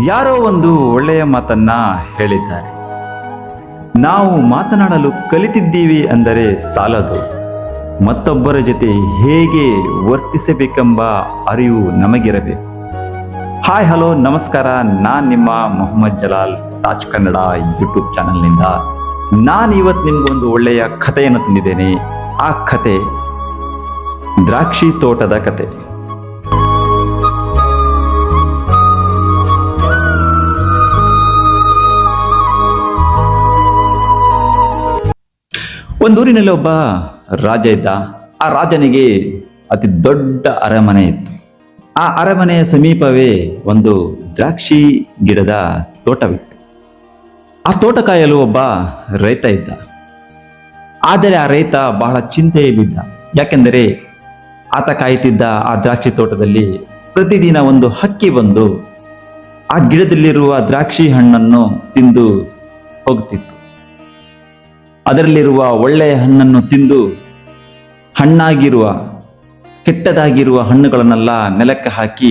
ಯಾರೋ ಒಂದು ಒಳ್ಳೆಯ ಮಾತನ್ನ ಹೇಳಿದ್ದಾರೆ. ನಾವು ಮಾತನಾಡಲು ಕಲಿತಿದ್ದೀವಿ ಅಂದರೆ ಸಾಲದು, ಮತ್ತೊಬ್ಬರ ಜೊತೆ ಹೇಗೆ ವರ್ತಿಸಬೇಕೆಂಬ ಅರಿವು ನಮಗಿರಬೇಕು. ಹಾಯ್ ಹಲೋ ನಮಸ್ಕಾರ, ನಾನು ನಿಮ್ಮ ಮೊಹಮ್ಮದ್ ಜಲಾಲ್, ತಾಜ್ ಕನ್ನಡ ಯೂಟ್ಯೂಬ್ ಚಾನಲ್ನಿಂದ. ನಾನು ಇವತ್ತು ನಿಮ್ಗೊಂದು ಒಳ್ಳೆಯ ಕಥೆಯನ್ನು ತಂದಿದ್ದೇನೆ. ಆ ಕತೆ ದ್ರಾಕ್ಷಿ ತೋಟದ ಕತೆ. ಒಂದೂರಿನಲ್ಲಿ ಒಬ್ಬ ರಾಜ ಇದ್ದ. ಆ ರಾಜನಿಗೆ ಅತಿ ದೊಡ್ಡ ಅರಮನೆ ಇತ್ತು. ಆ ಅರಮನೆಯ ಸಮೀಪವೇ ಒಂದು ದ್ರಾಕ್ಷಿ ಗಿಡದ ತೋಟವಿತ್ತು. ಆ ತೋಟ ಕಾಯಲು ಒಬ್ಬ ರೈತ ಇದ್ದ. ಆದರೆ ಆ ರೈತ ಬಹಳ ಚಿಂತೆಯಲ್ಲಿದ್ದ. ಯಾಕೆಂದರೆ ಆತ ಕಾಯುತ್ತಿದ್ದ ಆ ದ್ರಾಕ್ಷಿ ತೋಟದಲ್ಲಿ ಪ್ರತಿದಿನ ಒಂದು ಹಕ್ಕಿ ಬಂದು ಆ ಗಿಡದಲ್ಲಿರುವ ದ್ರಾಕ್ಷಿ ಹಣ್ಣನ್ನು ತಿಂದು ಹೋಗುತ್ತಿತ್ತು. ಅದರಲ್ಲಿರುವ ಒಳ್ಳೆಯ ಹಣ್ಣನ್ನು ತಿಂದು ಹಣ್ಣಾಗಿರುವ ಕೆಟ್ಟದಾಗಿರುವ ಹಣ್ಣುಗಳನ್ನೆಲ್ಲ ನೆಲಕ್ಕೆ ಹಾಕಿ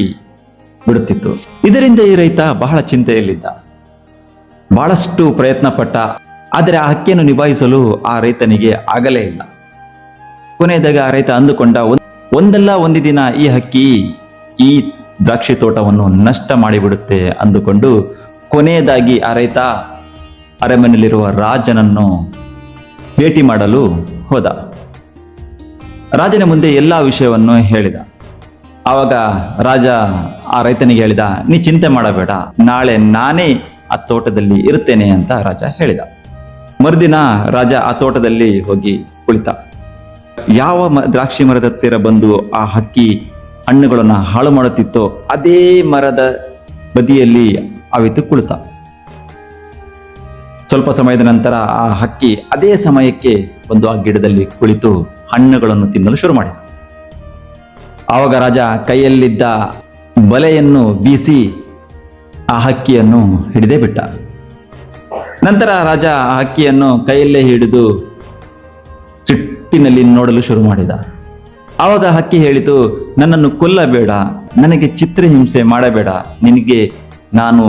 ಬಿಡುತ್ತಿತ್ತು. ಇದರಿಂದ ಈ ರೈತ ಬಹಳ ಚಿಂತೆಯಲ್ಲಿದ್ದ. ಬಹಳಷ್ಟು ಪ್ರಯತ್ನ ಪಟ್ಟ. ಆದರೆ ಆ ಹಕ್ಕಿಯನ್ನು ನಿಭಾಯಿಸಲು ಆ ರೈತನಿಗೆ ಆಗಲೇ ಇಲ್ಲ. ಕೊನೆಯದಾಗ ಆ ರೈತ ಅಂದುಕೊಂಡ, ಒಂದಲ್ಲ ಒಂದು ದಿನ ಈ ಹಕ್ಕಿ ಈ ದ್ರಾಕ್ಷಿ ತೋಟವನ್ನು ನಷ್ಟ ಮಾಡಿಬಿಡುತ್ತೆ ಅಂದುಕೊಂಡು ಕೊನೆಯದಾಗಿ ಆ ರೈತ ಅರಮನೆಯಲ್ಲಿರುವ ರಾಜನನ್ನು ಭೇಟಿ ಮಾಡಲು ಹೋದ. ರಾಜನ ಮುಂದೆ ಎಲ್ಲ ವಿಷಯವನ್ನು ಹೇಳಿದ. ಆವಾಗ ರಾಜ ಆ ರೈತನಿಗೆ ಹೇಳಿದ, ನೀ ಚಿಂತೆ ಮಾಡಬೇಡ, ನಾಳೆ ನಾನೇ ಆ ತೋಟದಲ್ಲಿ ಇರುತ್ತೇನೆ ಅಂತ ರಾಜ ಹೇಳಿದ. ಮರುದಿನ ರಾಜ ಆ ತೋಟದಲ್ಲಿ ಹೋಗಿ ಕುಳಿತ. ಯಾವ ದ್ರಾಕ್ಷಿ ಮರದ ಹತ್ತಿರ ಬಂದು ಆ ಹಕ್ಕಿ ಹಣ್ಣುಗಳನ್ನು ಹಾಳು ಮಾಡುತ್ತಿತ್ತೋ ಅದೇ ಮರದ ಬದಿಯಲ್ಲಿ ಅವಿತು ಕುಳಿತ. ಸ್ವಲ್ಪ ಸಮಯದ ನಂತರ ಆ ಹಕ್ಕಿ ಅದೇ ಸಮಯಕ್ಕೆ ಒಂದು ಆ ಗಿಡದಲ್ಲಿ ಕುಳಿತು ಹಣ್ಣುಗಳನ್ನು ತಿನ್ನಲು ಶುರು ಮಾಡಿದ. ಆವಾಗ ರಾಜ ಕೈಯಲ್ಲಿದ್ದ ಬಲೆಯನ್ನು ಬೀಸಿ ಆ ಹಕ್ಕಿಯನ್ನು ಹಿಡಿದೇ ಬಿಟ್ಟ. ನಂತರ ರಾಜ ಆ ಹಕ್ಕಿಯನ್ನು ಕೈಯಲ್ಲೇ ಹಿಡಿದು ಸಿಟ್ಟಿನಲ್ಲಿ ನೋಡಲು ಶುರು ಮಾಡಿದ. ಆವಾಗ ಹಕ್ಕಿ ಹೇಳಿತು, ನನ್ನನ್ನು ಕೊಲ್ಲಬೇಡ, ನನಗೆ ಚಿತ್ರಹಿಂಸೆ ಮಾಡಬೇಡ, ನಿನಗೆ ನಾನು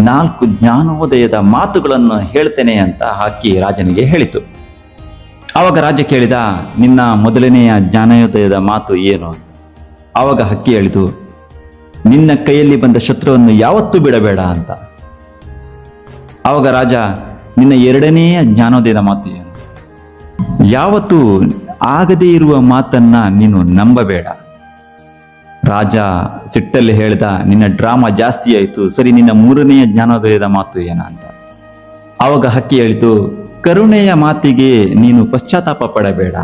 4 ಜ್ಞಾನೋದಯದ ಮಾತುಗಳನ್ನು ಹೇಳ್ತೇನೆ ಅಂತ ಹಕ್ಕಿ ರಾಜನಿಗೆ ಹೇಳಿತು. ಆವಾಗ ರಾಜ ಕೇಳಿದ, ನಿನ್ನ ಮೊದಲನೆಯ ಜ್ಞಾನೋದಯದ ಮಾತು ಏನು? ಆವಾಗ ಹಕ್ಕಿ ಹೇಳಿತು, ನಿನ್ನ ಕೈಯಲ್ಲಿ ಬಂದ ಶತ್ರುವನ್ನು ಯಾವತ್ತೂ ಬಿಡಬೇಡ ಅಂತ. ಆವಾಗ ರಾಜ, ನಿನ್ನ 2ನೆಯ ಜ್ಞಾನೋದಯದ ಮಾತು ಏನು? ಯಾವತ್ತೂ ಆಗದೇ ಇರುವ ಮಾತನ್ನ ನೀನು ನಂಬಬೇಡ. ರಾಜ ಸಿಟ್ಟಲ್ಲಿ ಹೇಳ್ದ, ನಿನ್ನ ಡ್ರಾಮಾ ಜಾಸ್ತಿ ಆಯಿತು, ಸರಿ ನಿನ್ನ 3ನೆಯ ಜ್ಞಾನೋದಯದ ಮಾತು ಏನ ಅಂತ. ಆವಾಗ ಹಕ್ಕಿ ಹೇಳಿತು, ಕರುಣೆಯ ಮಾತಿಗೆ ನೀನು ಪಶ್ಚಾತ್ತಾಪ ಪಡಬೇಡ.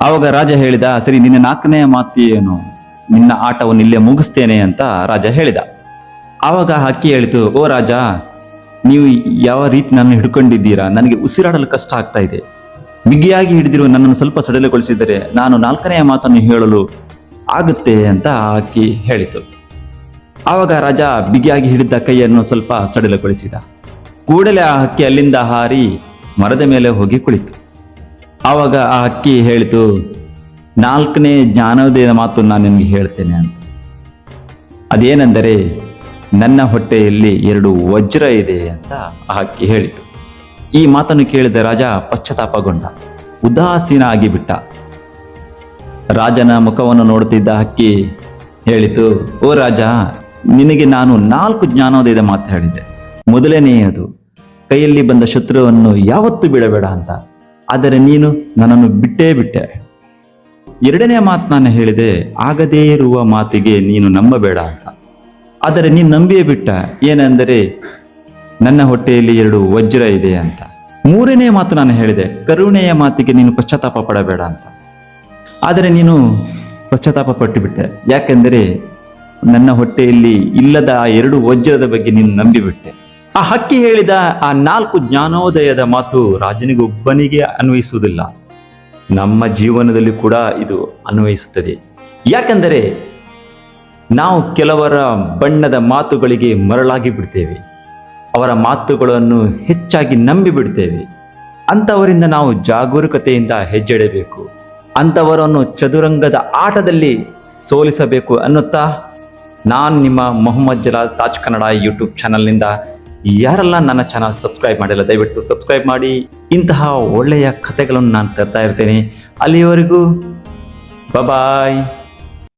ಆವಾಗ ರಾಜ ಹೇಳಿದ, ಸರಿ ನಿನ್ನ 4ನೆಯ ಮಾತು ಏನು? ನಿನ್ನ ಆಟವನ್ನು ಇಲ್ಲೇ ಮುಗಿಸ್ತೇನೆ ಅಂತ ರಾಜ ಹೇಳಿದ. ಆವಾಗ ಹಕ್ಕಿ ಹೇಳಿತು, ಓ ರಾಜ, ನೀವು ಯಾವ ರೀತಿ ನನ್ನ ಹಿಡ್ಕೊಂಡಿದ್ದೀರಾ, ನನಗೆ ಉಸಿರಾಡಲು ಕಷ್ಟ ಆಗ್ತಾ ಇದೆ. ಬಿಗಿಯಾಗಿ ಹಿಡಿದಿರುವ ನನ್ನನ್ನು ಸ್ವಲ್ಪ ಸಡಿಲಗೊಳಿಸಿದರೆ ನಾನು 4ನೆಯ ಮಾತನ್ನು ಹೇಳಲು ಆಗುತ್ತೆ ಅಂತ ಹಕ್ಕಿ ಹೇಳಿತು. ಆವಾಗ ರಾಜ ಬಿಗಿಯಾಗಿ ಹಿಡಿದ ಕೈಯನ್ನು ಸ್ವಲ್ಪ ಸಡಿಲಗೊಳಿಸಿದ. ಕೂಡಲೇ ಆ ಹಕ್ಕಿ ಅಲ್ಲಿಂದ ಹಾರಿ ಮರದ ಮೇಲೆ ಹೋಗಿ ಕುಳಿತು. ಆವಾಗ ಆ ಹಕ್ಕಿ ಹೇಳಿತು, 4ನೇ ಜ್ಞಾನೋದಯದ ಮಾತು ನಾನು ನಿಮಗೆ ಹೇಳ್ತೇನೆ ಅಂತ. ಅದೇನೆಂದರೆ, ನನ್ನ ಹೊಟ್ಟೆಯಲ್ಲಿ 2 ವಜ್ರ ಇದೆ ಅಂತ ಆ ಹಕ್ಕಿ ಹೇಳಿತು. ಈ ಮಾತನ್ನು ಕೇಳಿದ ರಾಜ ಪಶ್ಚಾತ್ತಾಪಗೊಂಡ, ಉದಾಸೀನ ಆಗಿಬಿಟ್ಟ. ರಾಜನ ಮುಖವನ್ನು ನೋಡುತ್ತಿದ್ದ ಹಕ್ಕಿ ಹೇಳಿತು, ಓ ರಾಜ, ನಿನಗೆ ನಾನು 4 ಜ್ಞಾನೋದಯದ ಮಾತು ಹೇಳಿದೆ. ಮೊದಲನೆಯದು, ಕೈಯಲ್ಲಿ ಬಂದ ಶತ್ರುವನ್ನು ಯಾವತ್ತೂ ಬಿಡಬೇಡ ಅಂತ. ಆದರೆ ನೀನು ನನ್ನನ್ನು ಬಿಟ್ಟೇ ಬಿಟ್ಟೆ. 2ನೇ ಮಾತು ನಾನು ಹೇಳಿದೆ, ಆಗದೇ ಇರುವ ಮಾತಿಗೆ ನೀನು ನಂಬಬೇಡ ಅಂತ. ಆದರೆ ನೀನು ನಂಬಿಯೇ ಬಿಟ್ಟ. ಏನೆಂದರೆ, ನನ್ನ ಹೊಟ್ಟೆಯಲ್ಲಿ 2 ವಜ್ರ ಇದೆ ಅಂತ. 3ನೇ ಮಾತು ನಾನು ಹೇಳಿದೆ, ಕರುಣೆಯ ಮಾತಿಗೆ ನೀನು ಪಶ್ಚಾತ್ತಾಪ ಪಡಬೇಡ ಅಂತ. ಆದರೆ ನೀನು ಪಶ್ಚಾತ್ತಾಪ ಪಟ್ಟು ಬಿಟ್ಟೆ. ಯಾಕೆಂದರೆ ನನ್ನ ಹೊಟ್ಟೆಯಲ್ಲಿ ಇಲ್ಲದ ಆ 2 ವಜ್ರದ ಬಗ್ಗೆ ನೀನು ನಂಬಿಬಿಟ್ಟೆ. ಆ ಹಕ್ಕಿ ಹೇಳಿದ ಆ 4 ಜ್ಞಾನೋದಯದ ಮಾತು ರಾಜನಿಗೊಬ್ಬನಿಗೆ ಅನ್ವಯಿಸುವುದಿಲ್ಲ, ನಮ್ಮ ಜೀವನದಲ್ಲಿ ಕೂಡ ಇದು ಅನ್ವಯಿಸುತ್ತದೆ. ಯಾಕೆಂದರೆ ನಾವು ಕೆಲವರ ಬಣ್ಣದ ಮಾತುಗಳಿಗೆ ಮರಳಾಗಿ ಬಿಡ್ತೇವೆ, ಅವರ ಮಾತುಗಳನ್ನು ಹೆಚ್ಚಾಗಿ ನಂಬಿ ಬಿಡ್ತೇವೆ. ಅಂಥವರಿಂದ ನಾವು ಜಾಗರೂಕತೆಯಿಂದ ಹೆಜ್ಜೆಡಬೇಕು. ಅಂಥವರನ್ನು ಚದುರಂಗದ ಆಟದಲ್ಲಿ ಸೋಲಿಸಬೇಕು ಅನ್ನುತ್ತಾ ನಾನು ನಿಮ್ಮ ಮೊಹಮ್ಮದ್ ಜಲಾಲ್ ತಾಜ್ ಕನ್ನಡ ಯೂಟ್ಯೂಬ್ ಚಾನಲ್ನಿಂದ. ಯಾರೆಲ್ಲ ನನ್ನ ಚಾನಲ್ ಸಬ್ಸ್ಕ್ರೈಬ್ ಮಾಡಿಲ್ಲ ದಯವಿಟ್ಟು ಸಬ್ಸ್ಕ್ರೈಬ್ ಮಾಡಿ. ಇಂತಹ ಒಳ್ಳೆಯ ಕಥೆಗಳನ್ನು ನಾನು ತರ್ತಾ ಇರ್ತೇನೆ. ಅಲ್ಲಿಯವರೆಗೂ ಬಾಯ್.